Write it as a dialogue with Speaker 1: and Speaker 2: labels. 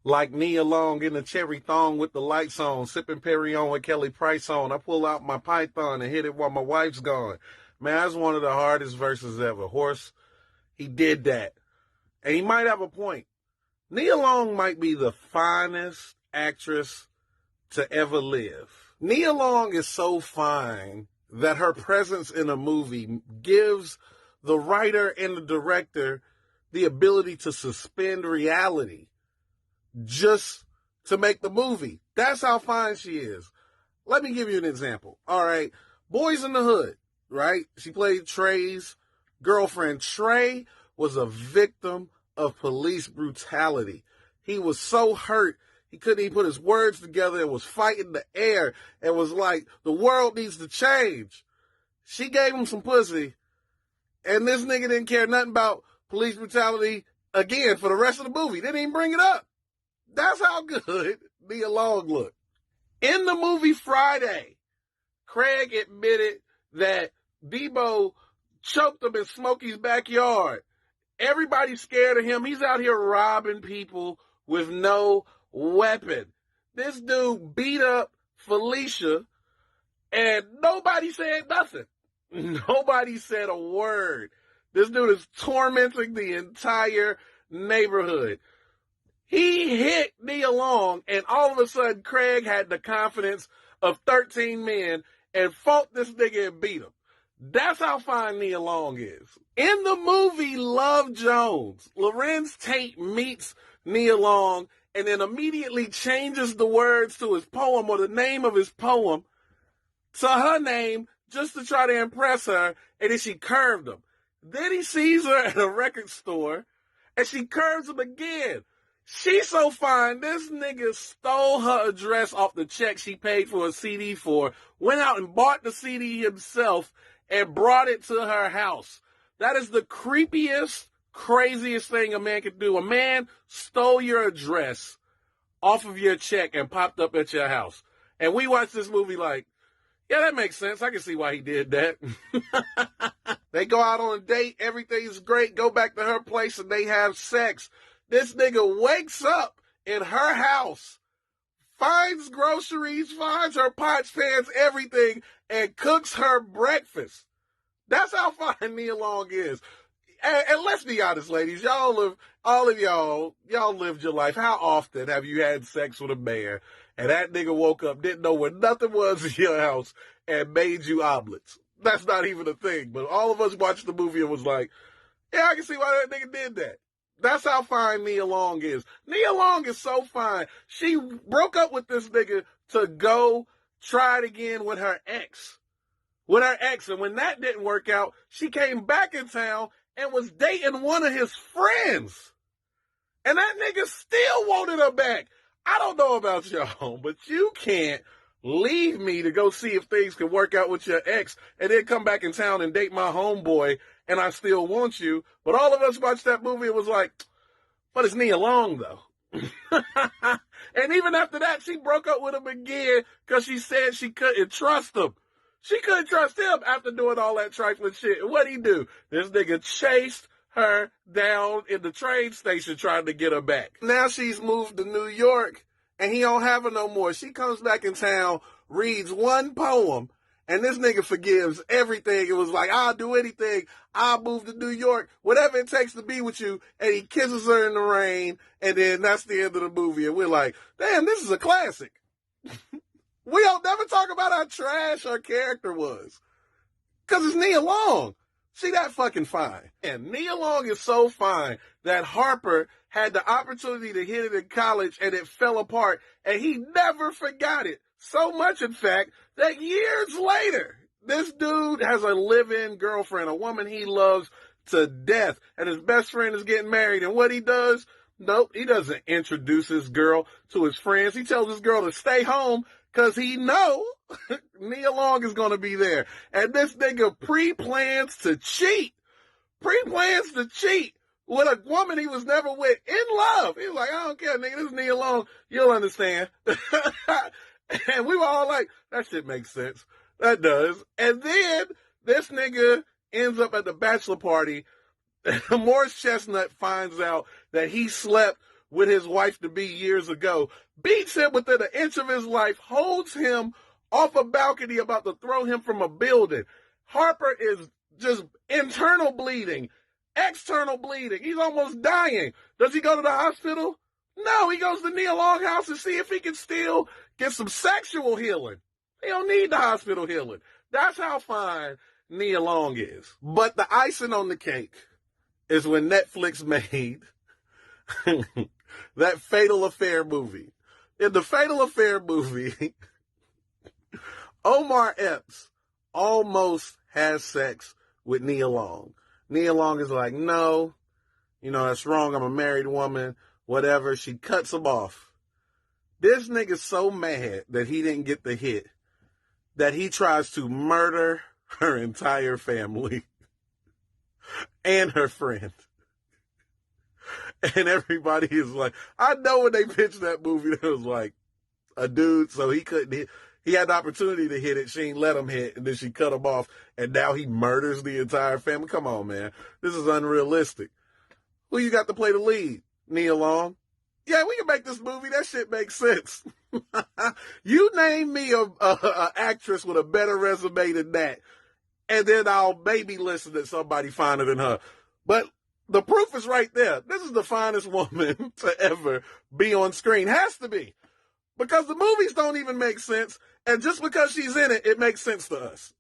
Speaker 1: Like Nia Long in the cherry thong with the lights on, sipping Perry on with Kelly Price on. I pull out my python and hit it while my wife's gone. Man, that's one of the hardest verses ever. Horse, he did that. And he might have a point. Nia Long might be the finest actress to ever live. Nia Long is so fine that her presence in a movie gives the writer and the director the ability to suspend reality just to make the movie. That's how fine she is. Let me give you an example. All right. Boys in the Hood, right? She played Trey's girlfriend. Trey was a victim of police brutality. He was so hurt, he couldn't even put his words together and was fighting the air and was like, the world needs to change. She gave him some pussy, and this nigga didn't care nothing about police brutality again for the rest of the movie. Didn't even bring it up. That's how good Nia Long looked. In the movie Friday, Craig admitted that Debo choked him in Smokey's backyard. Everybody's scared of him. He's out here robbing people with no weapon. This dude beat up Felicia, and nobody said nothing. Nobody said a word. This dude is tormenting the entire neighborhood. He hit Nia Long, and all of a sudden, Craig had the confidence of 13 men and fought this nigga and beat him. That's how fine Nia Long is. In the movie Love Jones, Lorenz Tate meets Nia Long and then immediately changes the words to his poem or the name of his poem to her name just to try to impress her, and then she curved him. Then he sees her at a record store, and she curves him again. She's so fine, this nigga stole her address off the check she paid for a CD for, went out and bought the CD himself, and brought it to her house. That is the creepiest, craziest thing a man could do. A man stole your address off of your check and popped up at your house. And we watched this movie like, yeah, that makes sense. I can see why he did that. They go out on a date, everything's great, go back to her place, and they have sex. This nigga wakes up in her house, finds groceries, finds her pots, pans, everything, and cooks her breakfast. That's how fine Nia Long is. And let's be honest, ladies, all of y'all lived your life. How often have you had sex with a man and that nigga woke up, didn't know where nothing was in your house, and made you omelets? That's not even a thing, but all of us watched the movie and was like, yeah, I can see why that nigga did that. That's how fine Nia Long is. Nia Long is so fine. She broke up with this nigga to go try it again with her ex. And when that didn't work out, she came back in town and was dating one of his friends. And that nigga still wanted her back. I don't know about y'all, but you can't leave me to go see if things can work out with your ex and then come back in town and date my homeboy and I still want you. But all of us watched that movie and was like, but it's Nia Long, though. And even after that, she broke up with him again because she said she couldn't trust him. She couldn't trust him after doing all that trifling shit. And what'd he do? This nigga chased her down in the train station trying to get her back. Now she's moved to New York and he don't have her no more. She comes back in town, reads one poem, and this nigga forgives everything. It was like, I'll do anything. I'll move to New York, whatever it takes to be with you. And he kisses her in the rain, and then that's the end of the movie. And we're like, damn, this is a classic. We don't never talk about how trash her character was. Because it's Nia Long. She that fucking fine. And Nia Long is so fine that Harper had the opportunity to hit it in college and it fell apart. And he never forgot it. So much, in fact, that years later, this dude has a live-in girlfriend, a woman he loves to death. And his best friend is getting married. And what he does? Nope, he doesn't introduce his girl to his friends. He tells his girl to stay home because he know Nia Long is going to be there. And this nigga pre-plans to cheat with a woman he was never with in love. He was like, I don't care, nigga, this is Nia Long. You'll understand. And we were all like, that shit makes sense. That does. And then this nigga ends up at the bachelor party. Morris Chestnut finds out that he slept with his wife-to-be years ago, beats him within an inch of his life, holds him off a balcony about to throw him from a building. Harper is just internal bleeding, external bleeding. He's almost dying. Does he go to the hospital? No, he goes to Nia Long house to see if he can still get some sexual healing. He don't need the hospital healing. That's how fine Nia Long is. But the icing on the cake is when Netflix made that Fatal Affair movie. In the Fatal Affair movie, Omar Epps almost has sex with Nia Long. Nia Long is like, no, that's wrong. I'm a married woman, whatever. She cuts him off. This nigga's so mad that he didn't get the hit that he tries to murder her entire family and her friend. And everybody is like, I know when they pitched that movie, there was like a dude, so he couldn't hit. He had the opportunity to hit it. She ain't let him hit, and then she cut him off, and now he murders the entire family. Come on, man. This is unrealistic. Who you got to play the lead? Nia Long? Yeah, we can make this movie. That shit makes sense. You name me a actress with a better resume than that, and then I'll maybe listen to somebody finer than her. But the proof is right there. This is the finest woman to ever be on screen. Has to be. Because the movies don't even make sense. And just because she's in it, it makes sense to us.